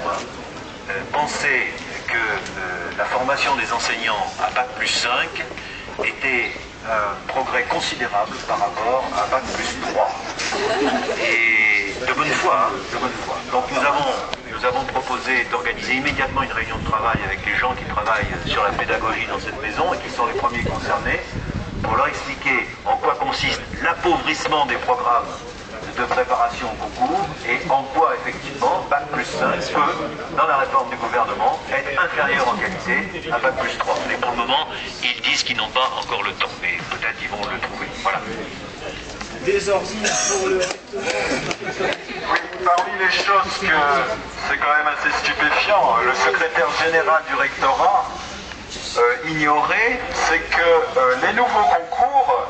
juin, pensait que la formation des enseignants à Bac+5 était un progrès considérable par rapport à Bac+3. Et de bonne foi, hein, de bonne foi. Donc nous avons proposé d'organiser immédiatement une réunion de travail avec les gens qui travaillent sur la pédagogie dans cette maison et qui sont les premiers concernés, pour leur expliquer en quoi consiste l'appauvrissement des programmes de préparation au concours et en quoi effectivement Bac+5 peut, dans la réforme du gouvernement, être inférieur en qualité à Bac+3. Mais pour le moment, ils disent qu'ils n'ont pas encore le temps, mais peut-être ils vont le trouver. Voilà. Des ordines pour le... Oui, parmi les choses que c'est quand même assez stupéfiant, le secrétaire général du rectorat ignorait, c'est que les nouveaux concours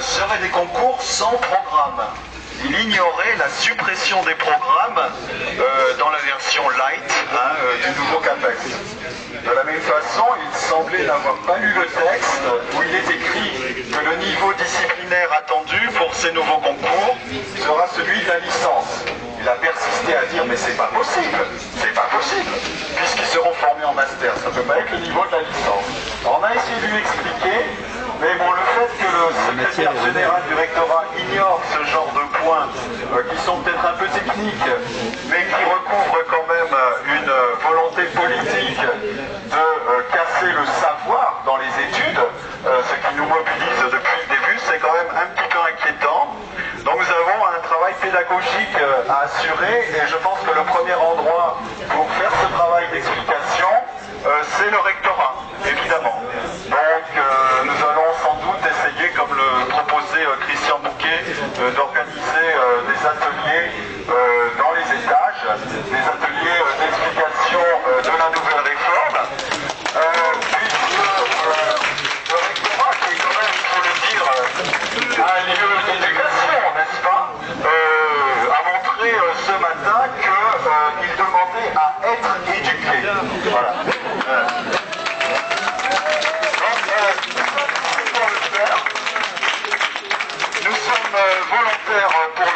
seraient des concours sans programme. Il ignorait la suppression des programmes dans la version light du nouveau CAPEX. De la même façon, il semblait n'avoir pas lu le texte où il est écrit que le niveau disciplinaire attendu pour ces nouveaux concours sera celui de la licence. Il a persisté à dire mais c'est pas possible, puisqu'ils seront formés en master, ça ne peut pas être le niveau de la licence. Alors on a essayé de lui expliquer, mais bon, le fait que le secrétaire général du rectorat ignore ce genre de points qui sont peut-être un peu techniques, mais qui recouvrent quand même une volonté politique de casser le savoir dans les études, ce qui nous mobilise depuis le début, c'est quand même un petit peu inquiétant. Donc nous avons un travail pédagogique à assurer et je pense que le premier endroit pour faire ce travail d'explication, c'est le rectorat, évidemment. Donc nous allons sans doute essayer, comme le proposait Christian Bouquet, d'organiser des ateliers dans les étages, des ateliers d'explication de la nouvelle réforme, puisque le rectorat, qui est quand même, il faut le dire, un lieu d'éducation, n'est-ce pas, a montré ce matin qu'il demandait à être éduqué. Voilà. Nous sommes volontaires pour